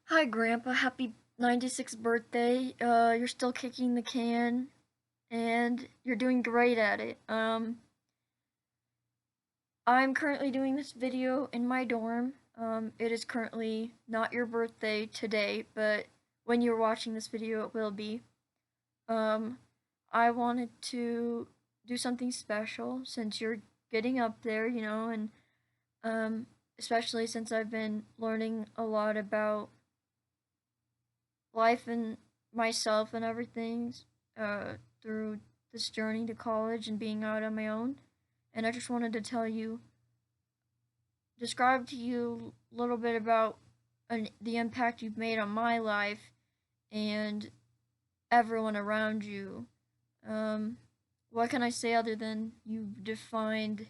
Hi, Grandpa. Happy 96th birthday. You're still kicking the can, and you're doing great at it. I'm currently doing this video in my dorm. It is currently not your birthday today, but when you're watching this video, it will be. Um, I wanted to do something special since you're getting up there, and um, especially since I've been learning a lot about life and myself and everything through this journey to college and being out on my own. And I just wanted to describe to you a little bit about the impact you've made on my life and everyone around you. Um, what can I say other than you've defined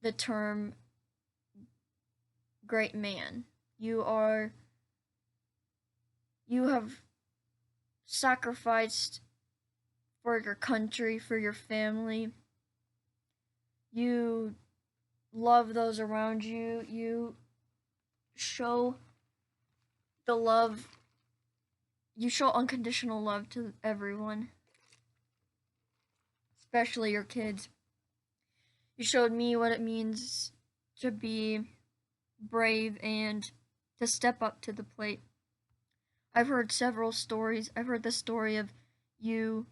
the term great man? You are, you have sacrificed for your country, for your family. You love those around you. You show the love. You show unconditional love to everyone, especially your kids. You showed me what it means to be brave and to step up to the plate. I've heard several stories. I've heard the story of you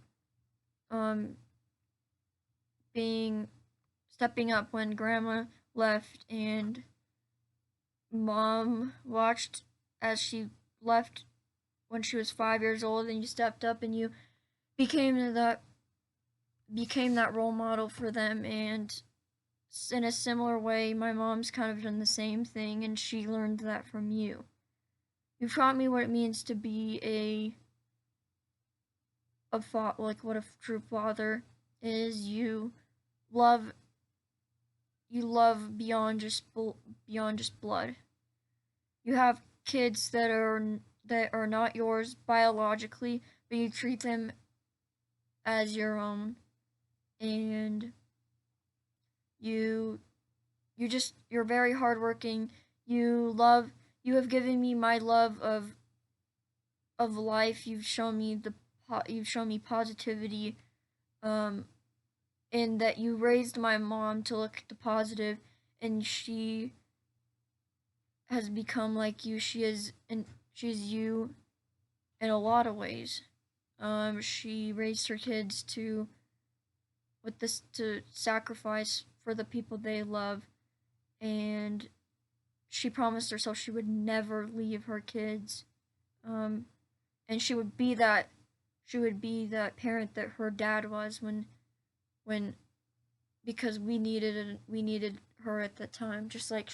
um being stepping up when grandma left and mom watched as she left when she was 5 years old, and you stepped up and you became that became that role model for them. And in a similar way, my mom's kind of done the same thing, and she learned that from you. You've taught me what it means to be like what a true father is. Love you love beyond just blood. You have kids that are not yours biologically, but you treat them as your own, and you you're very hardworking. You have given me my love of life. You've shown me positivity, um, in that you raised my mom to look at the positive, and she has become like you. She's you in a lot of ways. She raised her kids to sacrifice for the people they love, and she promised herself she would never leave her kids. Um, and she would be that parent that her dad was when because we needed her at that time, just like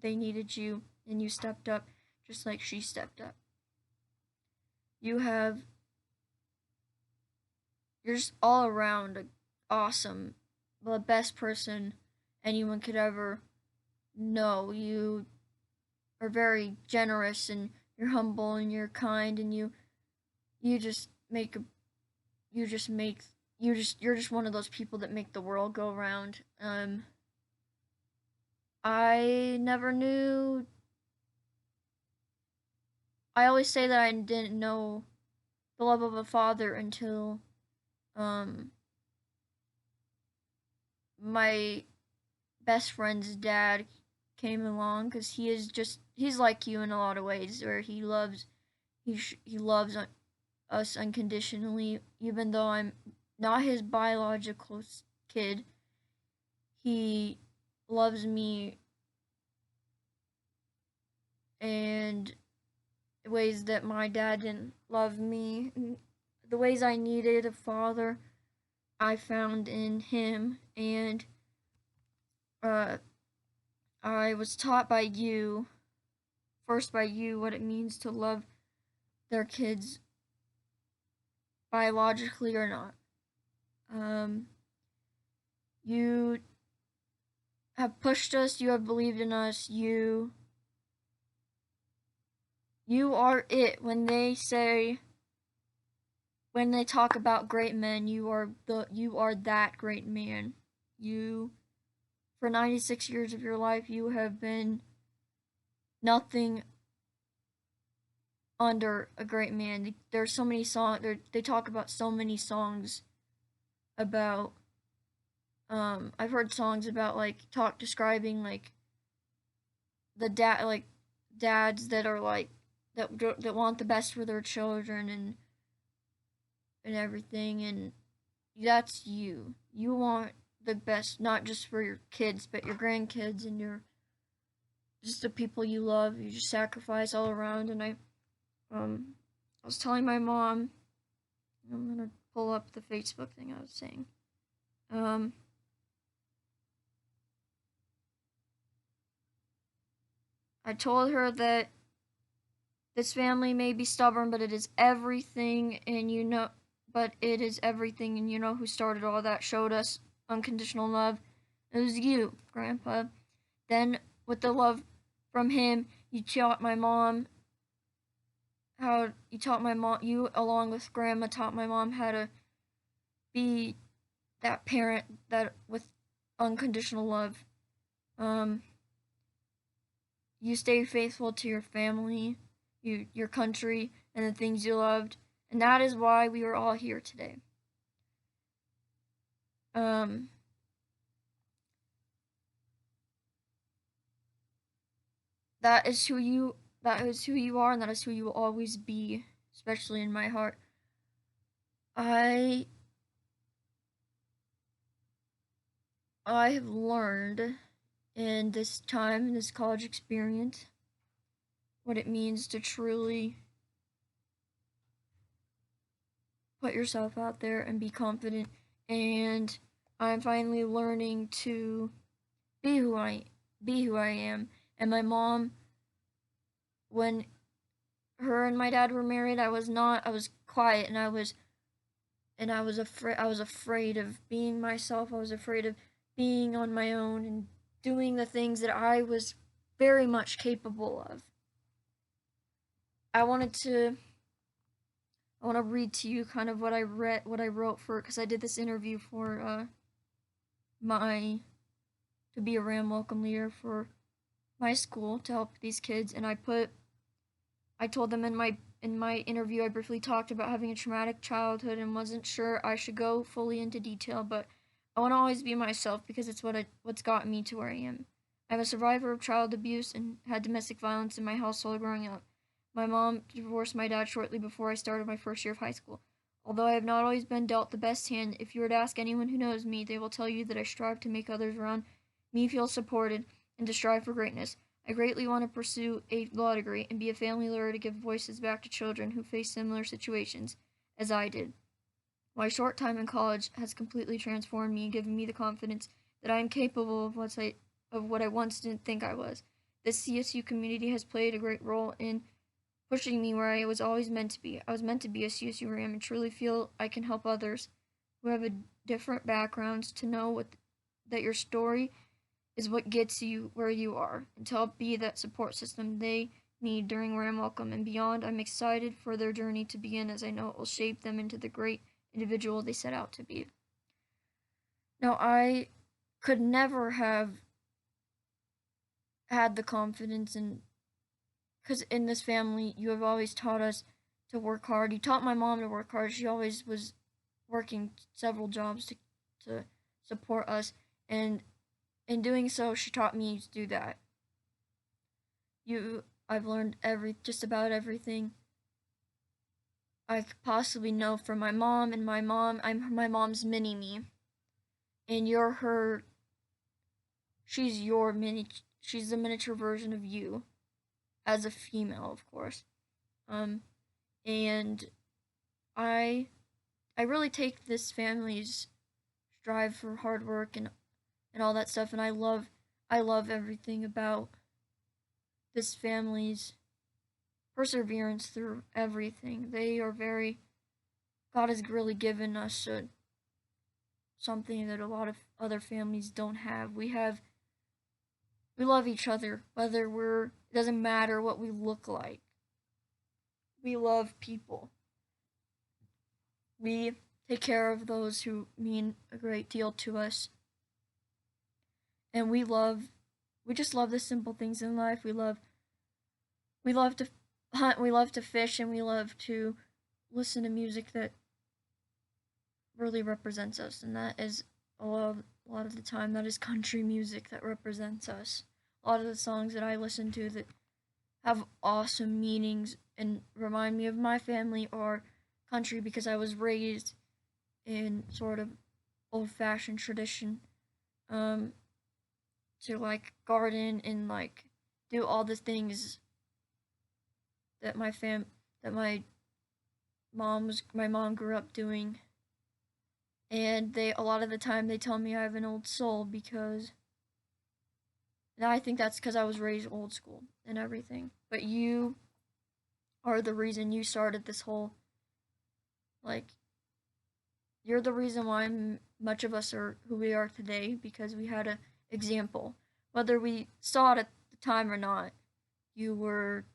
they needed you, and you stepped up just like she stepped up. You have you're just all around awesome, the best person anyone could ever know. You are very generous, and you're humble, and you're kind, and you just make a you just make you're just one of those people that make the world go round. I never knew. I always say that I didn't know the love of a father until um my best friend's dad came along, because he's like you in a lot of ways, where he loves us unconditionally. Even though I'm not his biological kid, he loves me and ways that my dad didn't love me. The ways I needed a father, I found in him, and uh, I was taught by you, what it means to love their kids, biologically or not. Um, you have pushed us. You have believed in us. You are it. When they talk about great men, you are that great man. You For 96 years of your life, you have been nothing under a great man. There's so many songs. They talk about so many songs about. I've heard songs about like describing like the dads that are like that want the best for their children and everything, and that's you. You want the best, not just for your kids, but your grandkids and your just the people you love. You just sacrifice all around. And I was telling my mom. I'm gonna pull up the Facebook thing I was saying. Um, I told her that this family may be stubborn, but it is everything, and but it is everything, and you know who started all that, showed us unconditional love. It was you, Grandpa. Then, with the love from him, you taught my mom you along with Grandma taught my mom how to be that parent that with unconditional love. Um, you stay faithful to your family, your country, and the things you loved, and that is why we are all here today. Um, that is who you are, and that is who you will always be, especially in my heart. I have learned in this time, in this college experience, what it means to truly put yourself out there and be confident. And I'm finally learning to be who I am. And my mom, when her and my dad were married, I was quiet, and I was afraid of being myself. I was afraid of being on my own and doing the things that I was very much capable of. I want to read to you kind of what I wrote for, because I did this interview for to be a RAM welcome leader for my school to help these kids, and I told them in my interview, I briefly talked about having a traumatic childhood and wasn't sure I should go fully into detail, but I want to always be myself because it's what's got me to where I am. I'm a survivor of child abuse and had domestic violence in my household growing up. My mom divorced my dad shortly before I started my first year of high school. Although I have not always been dealt the best hand, if you were to ask anyone who knows me, they will tell you that I strive to make others around me feel supported and to strive for greatness. I greatly want to pursue a law degree and be a family lawyer to give voices back to children who face similar situations as I did. My short time in college has completely transformed me and given me the confidence that I am capable of what I once didn't think I was. The CSU community has played a great role in pushing me where I was always meant to be. I was meant to be a CSU RAM and truly feel I can help others who have different backgrounds to know that your story is what gets you where you are, and to help be that support system they need during RAM Welcome and beyond. I'm excited for their journey to begin, as I know it will shape them into the great individual they set out to be. Now, I could never have had the confidence, and because in this family, you have always taught us to work hard. You taught my mom to work hard. She always was working several jobs to support us, and in doing so, she taught me to do that. I've learned just about everything I could possibly know from my mom, and I'm my mom's mini me, and you're her. She's the miniature version of you, as a female, of course. And I really take this family's strive for hard work and all that stuff, and I love everything about this family's perseverance through everything. God has really given us something that a lot of other families don't have. We love each other, it doesn't matter what we look like. We love people. We take care of those who mean a great deal to us. And we just love the simple things in life. We love We love to hunt, we love to fish, and we love to listen to music that really represents us, and that is a lot of the time that is country music that represents us. A lot of the songs that I listen to that have awesome meanings and remind me of my family or country because I was raised in sort of old fashioned tradition um to like garden and like do all the things that my mom grew up doing, and they a lot of the time they tell me I have an old soul because and I think that's because I was raised old school and everything. But you are the reason you started this whole like you're the reason why much of us are who we are today because we had a example. Whether we saw it at the time or not, you were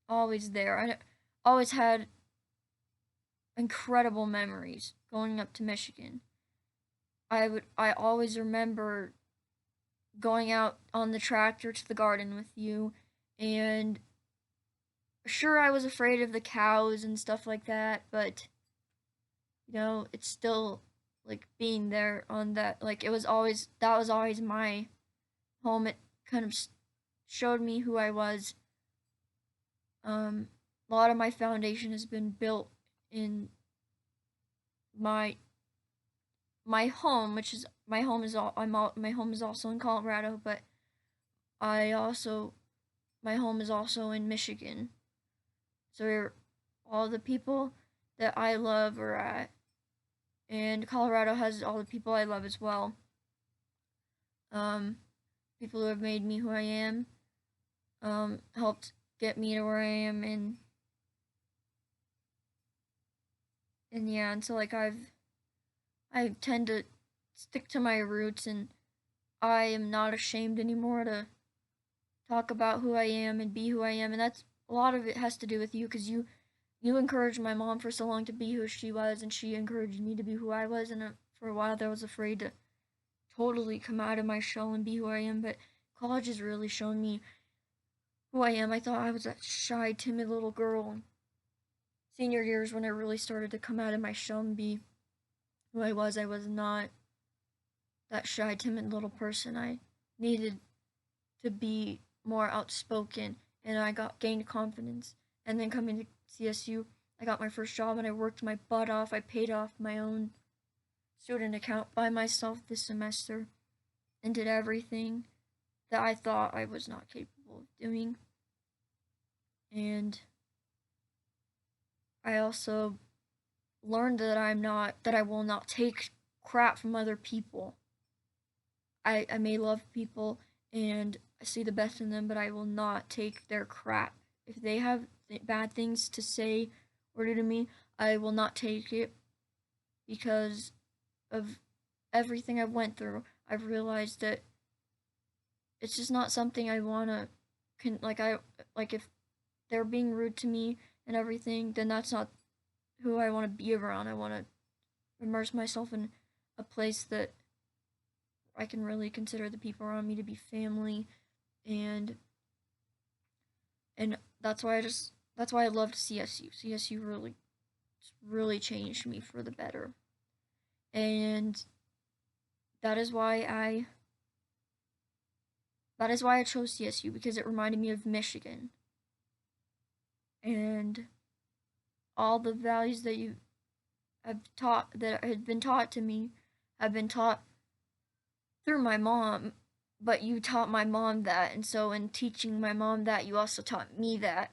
always there. I always had incredible memories going up to Michigan. I always remember going out on the tractor to the garden with you, and sure I was afraid of the cows and stuff like that, but it's still like being there on that, like it was always that was always my home. It kind of showed me who I was. A lot of my foundation has been built in my my home, which is my home is all I'm all my home is also in Colorado, but I also my home is also in Michigan. So all the people that I love are at, and Colorado has all the people I love as well. Um, People who have made me who I am, helped get me to where I am, and yeah, and so like I tend to stick to my roots, and I am not ashamed anymore to talk about who I am and be who I am, and that's a lot of it has to do with you because you encouraged my mom for so long to be who she was, and she encouraged me to be who I was, and for a while there I was afraid to totally come out of my shell and be who I am, but college has really shown me who I am. I thought I was that shy, timid little girl. Senior years when I really started to come out of my shell and be who I was not that shy, timid little person. I needed to be more outspoken, and I got gained confidence. And then coming to CSU, I got my first job and I worked my butt off. I paid off my own student account by myself this semester and did everything that I thought I was not capable of doing. And I also learned that I will not take crap from other people. I may love people and I see the best in them, but I will not take their crap. If they have bad things to say or do to me, I will not take it because of everything I've went through. I've realized that it's just not something I wanna like if they're being rude to me and everything, then that's not who I want to be around. I want to immerse myself in a place that I can really consider the people around me to be family, and and that's why I loved CSU. CSU really changed me for the better, and that is why I that is why I chose CSU because it reminded me of Michigan and all the values that you have taught that had been taught to me have been taught through my mom, but you taught my mom that, and so in teaching my mom that, you also taught me that,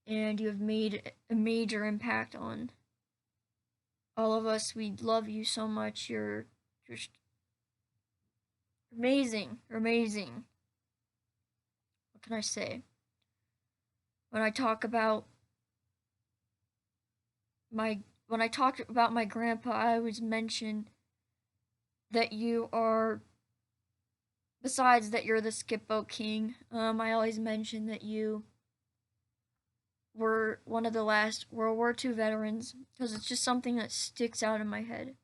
and you have made a major impact on all of us. We love you so much. You're just amazing. You're amazing. What can I say? When I talk about my when I talk about my grandpa, I always mention that you are besides that you're the skipbo king. I always mention that you were one of the last World War II veterans because it's just something that sticks out in my head.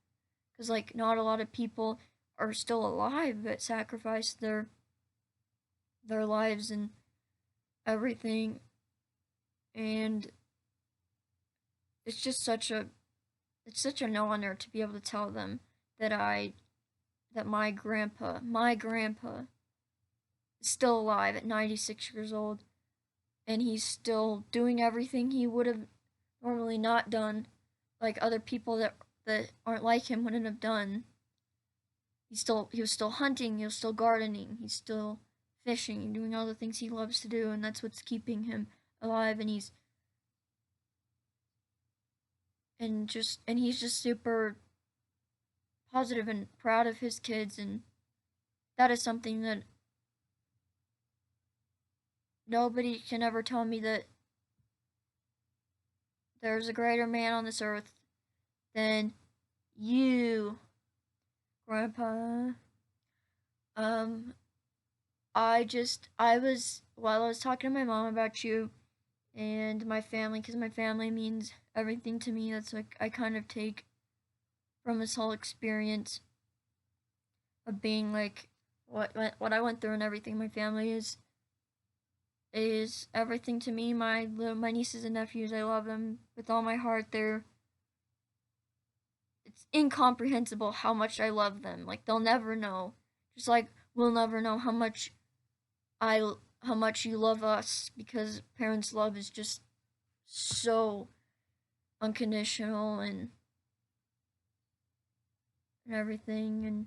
Because like not a lot of people are still alive that sacrificed their lives, and everything, and it's just such an honor to be able to tell them that my grandpa is still alive at 96 years old, and he's still doing everything he would have normally not done, like other people that aren't like him wouldn't have done. He was still hunting, he was still gardening, he's still fishing and doing all the things he loves to do, and that's what's keeping him alive. And he's just super positive and proud of his kids, and that is something that nobody can ever tell me, that there's a greater man on this earth than you, Grandpa. Um, while I was talking to my mom about you and my family, because my family means everything to me. That's like I kind of take from this whole experience of being like what I went through and everything. My family is everything to me. My nieces and nephews, I love them with all my heart. It's incomprehensible how much I love them. Like they'll never know. Just like we'll never know I how much you love us, because parents' love is just so unconditional and everything. And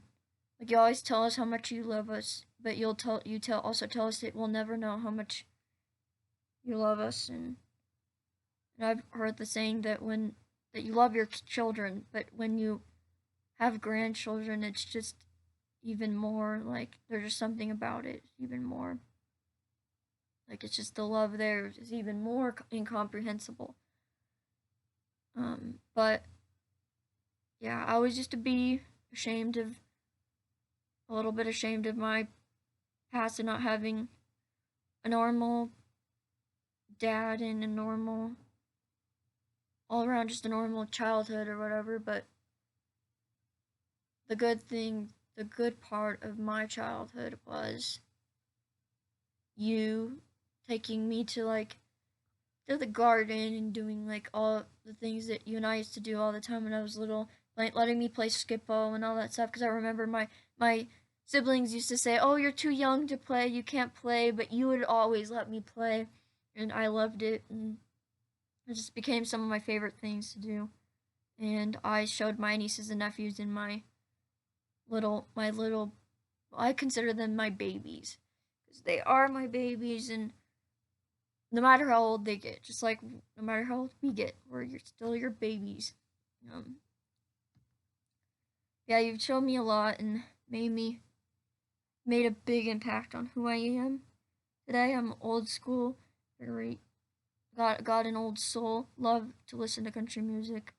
like you always tell us how much you love us, but you tell us that we'll never know how much you love us. And I've heard the saying that you love your children, but when you have grandchildren, it's just even more, like there's just something about it even more. Like it's just the love there is even more incomprehensible. But yeah, I was just to be ashamed of a little bit ashamed of my past and not having a normal dad and a normal all around just a normal childhood or whatever. But the good part of my childhood was you taking me to the garden and doing like all the things that you and I used to do all the time when I was little, like letting me play skipbo and all that stuff. Because I remember my siblings used to say, "Oh, you're too young to play. You can't play," but you would always let me play, and I loved it, and it just became some of my favorite things to do. And I showed my nieces and nephews and my little, I consider them my babies, because they are my babies, and no matter how old they get, just like no matter how old we get, we're still your babies. Um, yeah, you've shown me a lot and made a big impact on who I am today. I'm old school, very got an old soul. Love to listen to country music.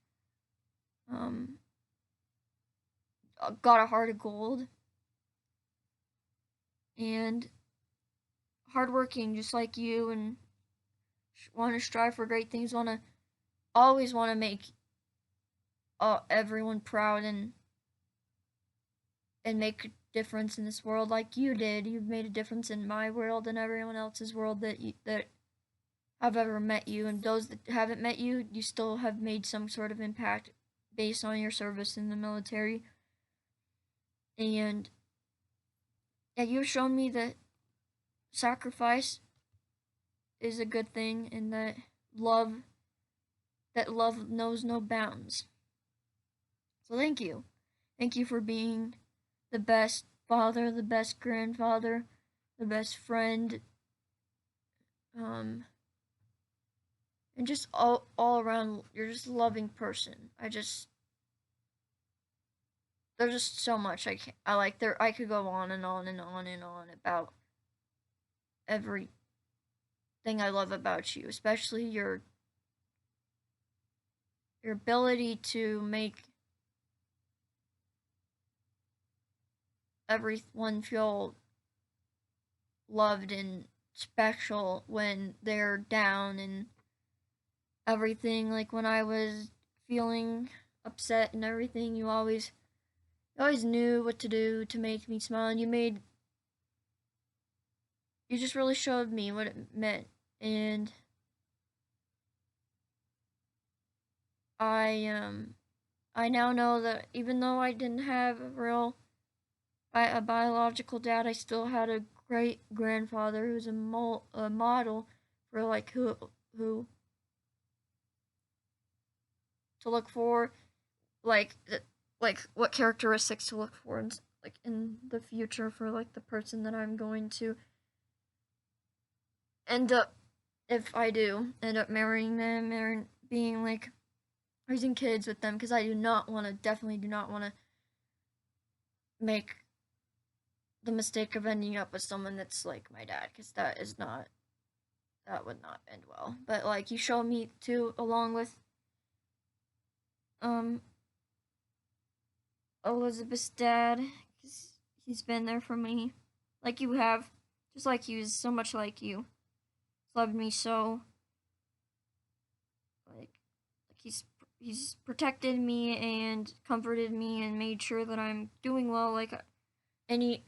Um, got a heart of gold and hardworking, just like you, and want to strive for great things. Always want to make everyone proud and make a difference in this world like you did. You've made a difference in my world and everyone else's world that have ever met you, and those that haven't met you, you still have made some sort of impact based on your service in the military. And yeah, you've shown me that sacrifice is a good thing, and that love knows no bounds. So thank you for being the best father, the best grandfather, the best friend, um, and just all around. You're just a loving person. There's just so much I like. There I could go on and on and on and on about everything I love about you, especially your ability to make everyone feel loved and special when they're down and everything. Like when I was feeling upset and everything, you always knew what to do to make me smile, and you just really showed me what it meant, and I now know that even though I didn't have a biological dad, I still had a great grandfather who's a model for like who to look for, like like what characteristics to look for in, like in the future for like the person that I'm going to end up, if I do end up marrying them or being like raising kids with them, because I do not want to, definitely do not want to make the mistake of ending up with someone that's like my dad, because that would not end well. But like you showed me too, along with um Elizabeth's dad, because he's been there for me, like you have, just like he was so much like you, loved me so, like he's protected me and comforted me and made sure that I'm doing well. Like and he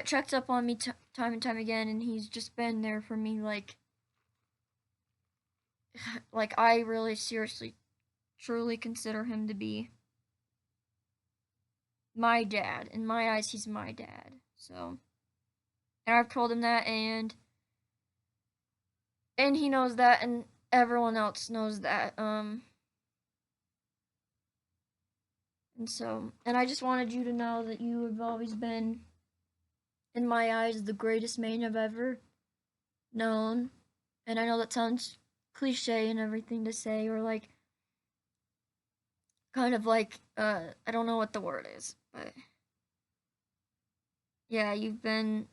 checked up on me time and time again, and he's just been there for me. Like I really seriously, truly consider him to be my dad. In my eyes, he's my dad. So, and I've told him that, and he knows that, and everyone else knows that. And so, and I just wanted you to know that you have always been, in my eyes, the greatest man I've ever known. And I know that sounds cliche and everything to say, or like kind of like I don't know what the word is, but yeah, you've been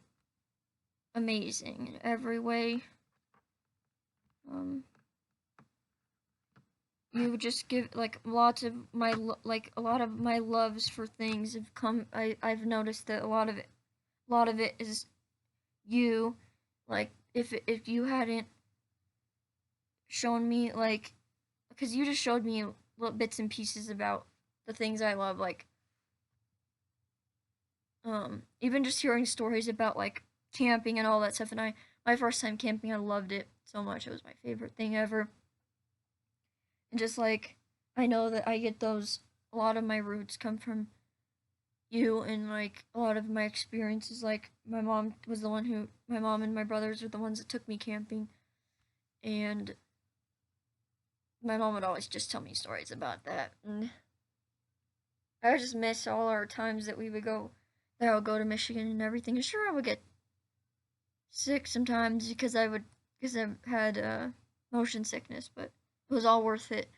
amazing in every way. Um, you just give like lots of my like a lot of my loves for things have come. I've noticed that a lot of it is you. Like if you hadn't shown me, like, because you just showed me little bits and pieces about the things I love, like even just hearing stories about like camping and all that stuff. And my first time camping, I loved it so much. It was my favorite thing ever. And just like I know that I get those, a lot of my roots come from you, and like a lot of my experiences, like my mom and my brothers are the ones that took me camping, and my mom would always just tell me stories about that, and I just miss all our times that we would go, that I would go to Michigan and everything. And sure, I would get sick sometimes because I've had motion sickness, but it was all worth it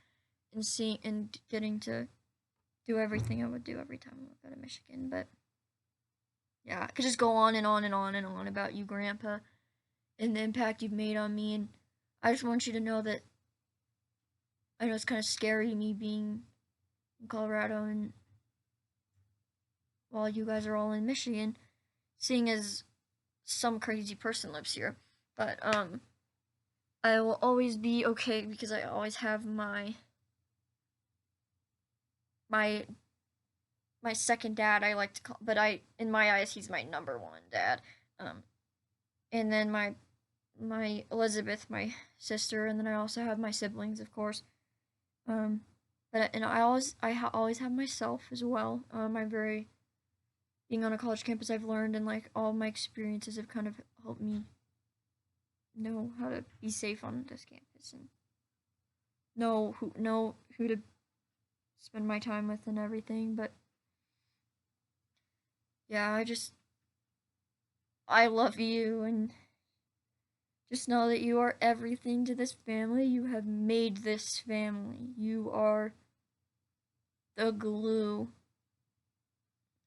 in seeing and getting to do everything I would do every time I would go to Michigan. But yeah, I could just go on and on and on and on about you, Grandpa, and the impact you've made on me. And I just want you to know that I know it's kind of scary me being in Colorado and while you guys are all in Michigan, seeing as some crazy person lives here. But I will always be okay because I always have my my second dad, I like to call, but I, in my eyes, he's my number one dad. Um, and then my Elizabeth, my sister, and then I also have my siblings, of course. Um, but and always have myself as well. I very being on a college campus, I've learned, and like all my experiences have kind of helped me know how to be safe on this campus and know who to spend my time with and everything. But yeah, I love you, and just know that you are everything to this family. You have made this family. You are the glue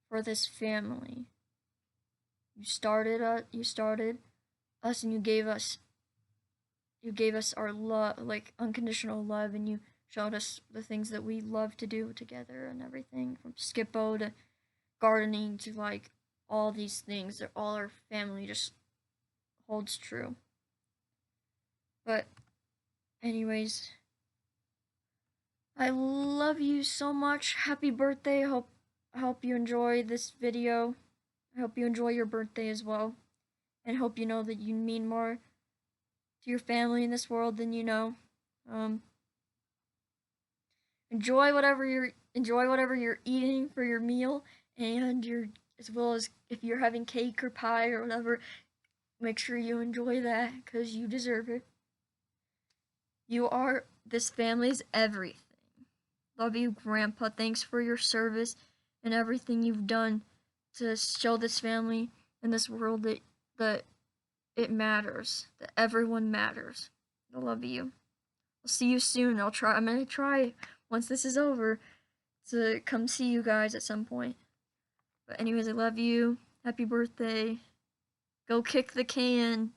for this family. You started us, and you gave us our love, like unconditional love, and you showed us the things that we love to do together and everything, from skipbo to gardening to like all these things that all our family just holds true. But anyways, I love you so much. Happy birthday. I hope you enjoy this video. I hope you enjoy your birthday as well. and hope you know that you mean more to your family in this world than you know. Um, enjoy whatever you're eating for your meal, and your as well as if you're having cake or pie or whatever, make sure you enjoy that because you deserve it. You are this family's everything. Love you, Grandpa. Thanks for your service and everything you've done to show this family and this world that it matters, that everyone matters. I love you. I'll see you soon. I'm gonna try once this is over to come see you guys at some point. But anyways, I love you. Happy birthday. Go kick the can.